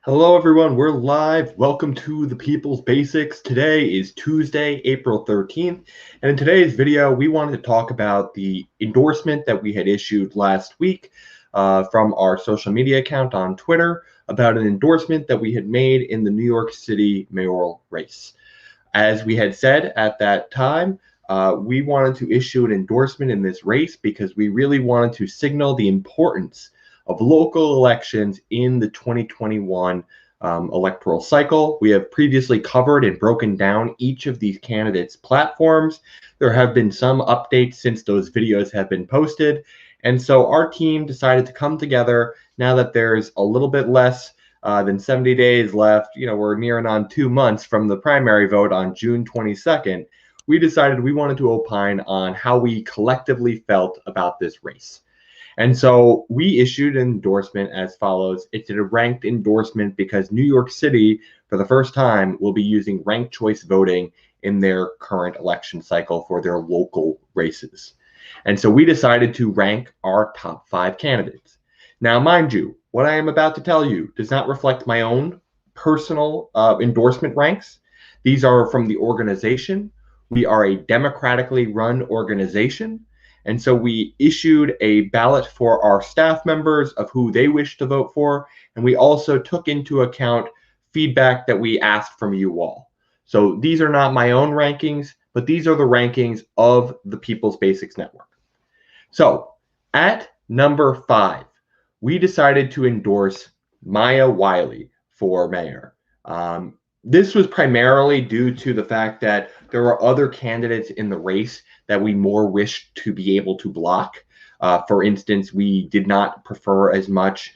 Hello, everyone. We're live. Welcome to the People's Basics. Today is Tuesday, April 13th. And in today's video, we wanted to talk about the endorsement that we had issued last week from our social media account on Twitter about an endorsement that we had made in the New York City mayoral race. As we had said at that time, we wanted to issue an endorsement in this race because we really wanted to signal the importance of local elections in the 2021 electoral cycle. We have previously covered and broken down each of these candidates' platforms. There have been some updates since those videos have been posted. And so our team decided to come together now that there's a little bit less than 70 days left. You know, we're nearing on 2 months from the primary vote on June 22nd. We decided we wanted to opine on how we collectively felt about this race. And so we issued an endorsement as follows. It's a ranked endorsement because New York City, for the first time, will be using ranked choice voting in their current election cycle for their local races. And so we decided to rank our top 5 candidates. Now, mind you, what I am about to tell you does not reflect my own personal endorsement ranks. These are from the organization. We are a democratically run organization. And so we issued a ballot for our staff members of who they wish to vote for. And we also took into account feedback that we asked from you all. So these are not my own rankings, but these are the rankings of the People's Basics Network. So at number 5, we decided to endorse Maya Wiley for mayor. This was primarily due to the fact that there were other candidates in the race that we more wished to be able to block. For instance, we did not prefer as much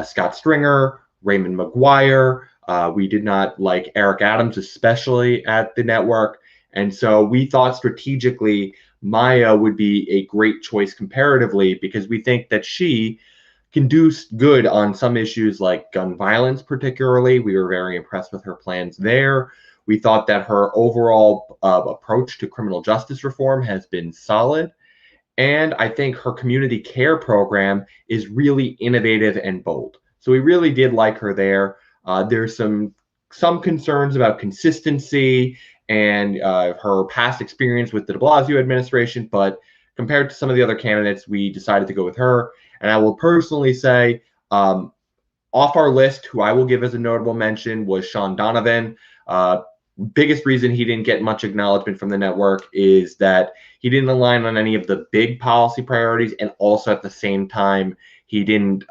Scott Stringer, Raymond McGuire. We did not like Eric Adams, especially at the network. And so we thought strategically Maya would be a great choice comparatively because we think that she can do good on some issues like gun violence, particularly. We were very impressed with her plans there. We thought that her overall approach to criminal justice reform has been solid. And I think her community care program is really innovative and bold. So we really did like her there. There's some concerns about consistency and her past experience with the de Blasio administration, but compared to some of the other candidates, we decided to go with her. And I will personally say, off our list, who I will give as a notable mention was Sean Donovan. Biggest reason he didn't get much acknowledgement from the network is that he didn't align on any of the big policy priorities, and also at the same time, he didn't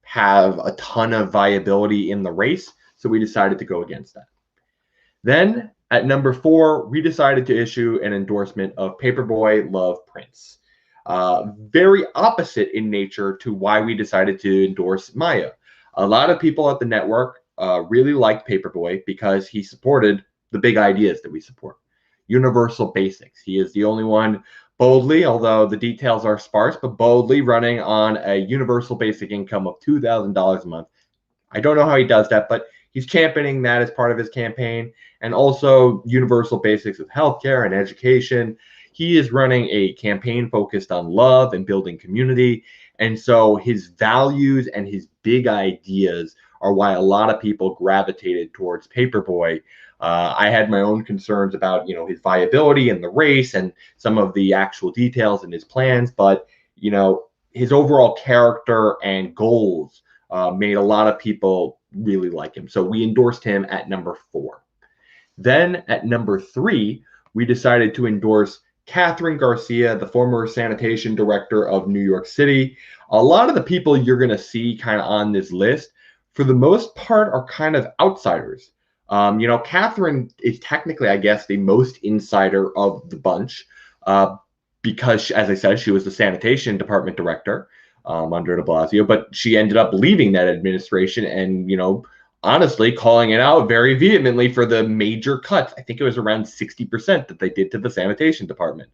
have a ton of viability in the race. So we decided to go against that. Then at number 4, we decided to issue an endorsement of Paperboy Love Prince. Very opposite in nature to why we decided to endorse Maya. A lot of people at the network really liked Paperboy because he supported the big ideas that we support. Universal basics. He is the only one boldly, although the details are sparse, but boldly running on a universal basic income of $2,000 a month. I don't know how he does that, but he's championing that as part of his campaign, and also universal basics of healthcare and education. He is running a campaign focused on love and building community. And so his values and his big ideas are why a lot of people gravitated towards Paperboy. I had my own concerns about, his viability in the race and some of the actual details in his plans, but, his overall character and goals made a lot of people really like him. So we endorsed him at number 4. Then at number 3, we decided to endorse Kathryn Garcia, the former sanitation director of New York City. A lot of the people you're going to see kind of on this list, for the most part, are kind of outsiders. Kathryn is technically, I guess, the most insider of the bunch because, as I said, she was the sanitation department director under de Blasio, but she ended up leaving that administration and, honestly calling it out very vehemently for the major cuts. I think it was around 60% that they did to the sanitation department.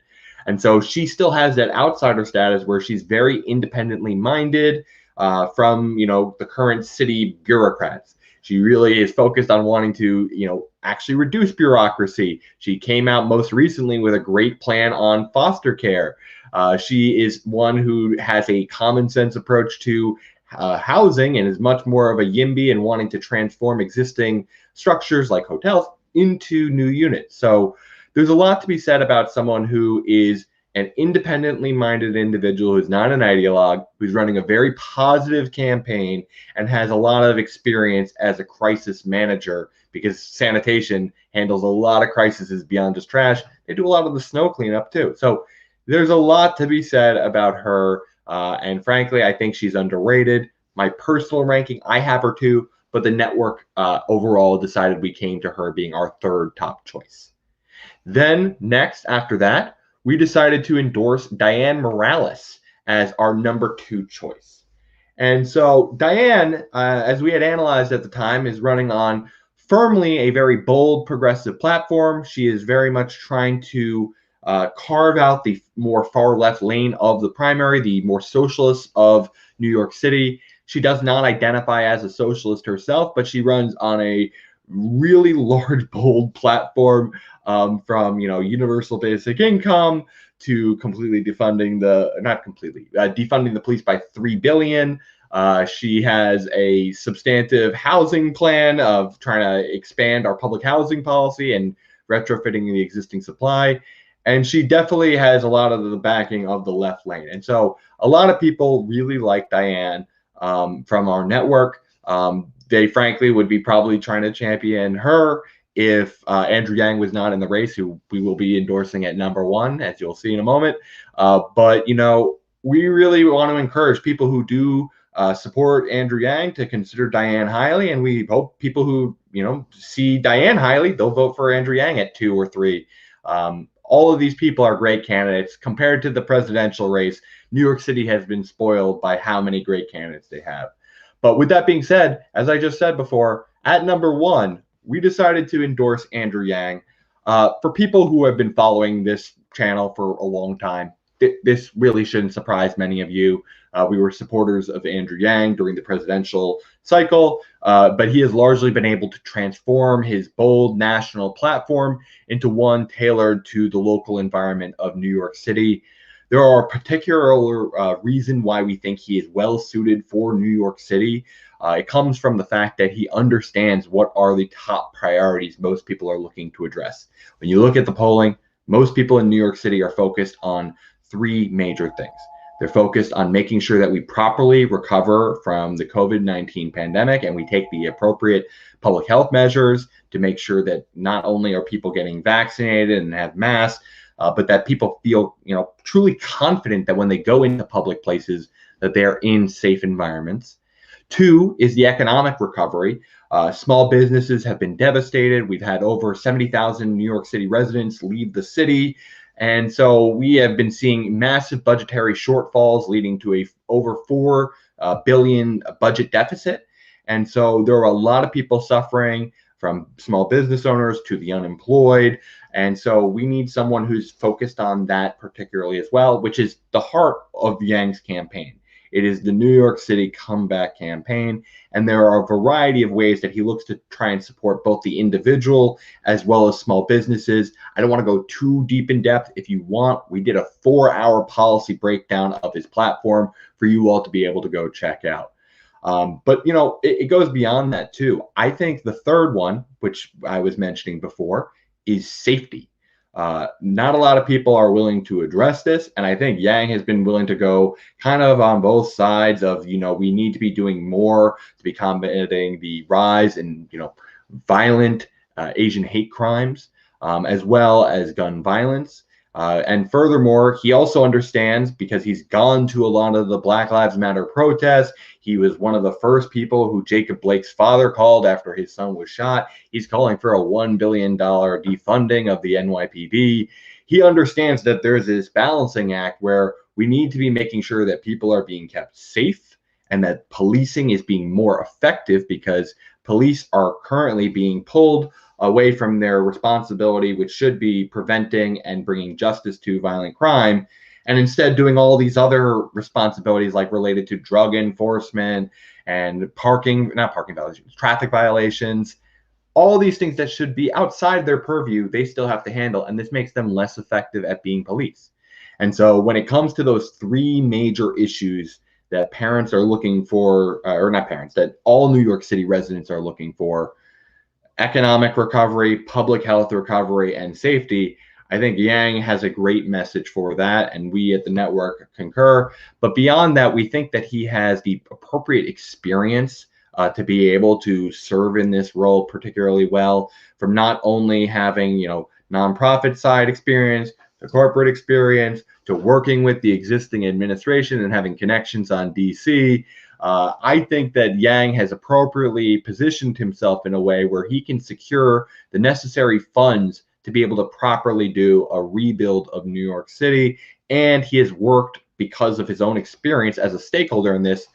And so she still has that outsider status where she's very independently minded from, the current city bureaucrats. She really is focused on wanting to, actually reduce bureaucracy. She came out most recently with a great plan on foster care. She is one who has a common sense approach to housing and is much more of a YIMBY and wanting to transform existing structures like hotels into new units. So there's a lot to be said about someone who is an independently minded individual who's not an ideologue, who's running a very positive campaign and has a lot of experience as a crisis manager, because sanitation handles a lot of crises beyond just trash. They do a lot of the snow cleanup too. So there's a lot to be said about her. And frankly, I think she's underrated. My personal ranking, I have her too, but the network overall decided we came to her being our third top choice. Then next, after that, we decided to endorse Dianne Morales as our number 2 choice. And so Dianne, as we had analyzed at the time, is running on firmly a very bold progressive platform. She is very much trying to carve out the more far left lane of the primary, the more socialist of New York City. She does not identify as a socialist herself, but she runs on a really large, bold platform, from universal basic income to completely defunding defunding the police by $3 billion. She has a substantive housing plan of trying to expand our public housing policy and retrofitting the existing supply. And she definitely has a lot of the backing of the left lane. And so a lot of people really like Dianne from our network. They frankly would be probably trying to champion her if Andrew Yang was not in the race, who we will be endorsing at number 1, as you'll see in a moment. But we really want to encourage people who do support Andrew Yang to consider Dianne highly, and we hope people who see Dianne highly, they'll vote for Andrew Yang at 2 or 3. All of these people are great candidates. Compared to the presidential race, New York City has been spoiled by how many great candidates they have. But with that being said, as I just said before, at number 1, we decided to endorse Andrew Yang. For people who have been following this channel for a long time, this really shouldn't surprise many of you. We were supporters of Andrew Yang during the presidential cycle, but he has largely been able to transform his bold national platform into one tailored to the local environment of New York City. There are particular reason why we think he is well suited for New York City. It comes from the fact that he understands what are the top priorities most people are looking to address. When you look at the polling, most people in New York City are focused on 3 major things. They're focused on making sure that we properly recover from the COVID-19 pandemic and we take the appropriate public health measures to make sure that not only are people getting vaccinated and have masks, but that people feel, truly confident that when they go into public places, that they're in safe environments. 2 is the economic recovery. Small businesses have been devastated. We've had over 70,000 New York City residents leave the city. And so we have been seeing massive budgetary shortfalls leading to a over $4 billion budget deficit. And so there are a lot of people suffering, from small business owners to the unemployed. And so we need someone who's focused on that particularly as well, which is the heart of Yang's campaign. It is the New York City comeback campaign. And there are a variety of ways that he looks to try and support both the individual as well as small businesses. I don't want to go too deep in depth. If you want, we did a 4-hour policy breakdown of his platform for you all to be able to go check out. But it goes beyond that too. I think the third one, which I was mentioning before, is safety. Not a lot of people are willing to address this, and I think Yang has been willing to go kind of on both sides of, we need to be doing more to be combating the rise in, violent Asian hate crimes, as well as gun violence. And furthermore, he also understands, because he's gone to a lot of the Black Lives Matter protests. He was one of the first people who Jacob Blake's father called after his son was shot. He's calling for a $1 billion defunding of the NYPD. He understands that there's this balancing act where we need to be making sure that people are being kept safe and that policing is being more effective, because police are currently being pulled away from their responsibility, which should be preventing and bringing justice to violent crime, and instead doing all these other responsibilities like related to drug enforcement and not parking violations, traffic violations, all these things that should be outside their purview, they still have to handle, and this makes them less effective at being police. And so when it comes to those 3 major issues that parents are looking for, or not parents, that all New York City residents are looking for: economic recovery, public health recovery, and safety. I think Yang has a great message for that, and we at the network concur. But beyond that, we think that he has the appropriate experience to be able to serve in this role particularly well, from not only having, nonprofit side experience, to corporate experience, to working with the existing administration and having connections on DC. I think that Yang has appropriately positioned himself in a way where he can secure the necessary funds to be able to properly do a rebuild of New York City. And he has worked, because of his own experience as a stakeholder in this.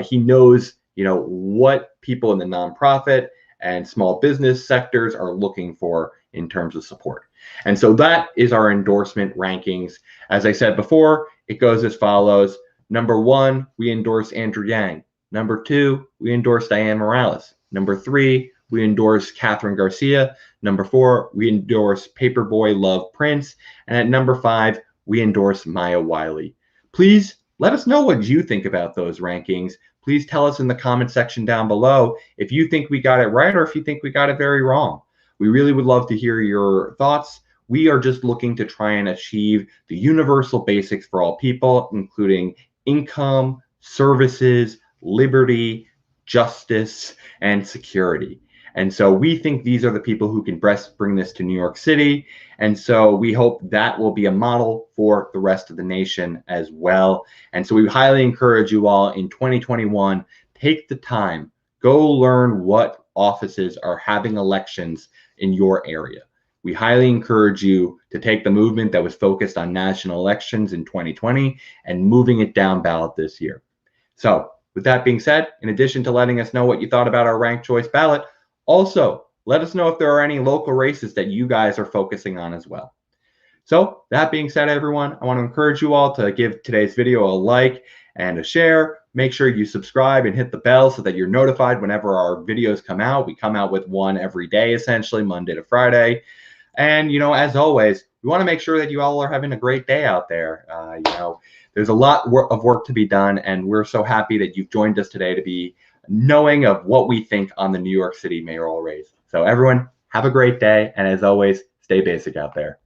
He knows, what people in the nonprofit and small business sectors are looking for in terms of support. And so that is our endorsement rankings. As I said before, it goes as follows. Number 1, we endorse Andrew Yang. Number 2, we endorse Dianne Morales. Number 3, we endorse Kathryn Garcia. Number 4, we endorse Paperboy Love Prince. And at number 5, we endorse Maya Wiley. Please let us know what you think about those rankings. Please tell us in the comment section down below if you think we got it right or if you think we got it very wrong. We really would love to hear your thoughts. We are just looking to try and achieve the universal basics for all people, including income, services, liberty, justice, and security. And so we think these are the people who can best bring this to New York City. And so we hope that will be a model for the rest of the nation as well. And so we highly encourage you all in 2021, take the time, go learn what offices are having elections in your area. We highly encourage you to take the movement that was focused on national elections in 2020 and moving it down ballot this year. So with that being said, in addition to letting us know what you thought about our ranked choice ballot, also let us know if there are any local races that you guys are focusing on as well. So that being said, everyone, I want to encourage you all to give today's video a like and a share. Make sure you subscribe and hit the bell so that you're notified whenever our videos come out. We come out with one every day, essentially, Monday to Friday. And, as always, we want to make sure that you all are having a great day out there. There's a lot of work to be done, and we're so happy that you've joined us today to be knowing of what we think on the New York City mayoral race. So everyone, have a great day, and as always, stay basic out there.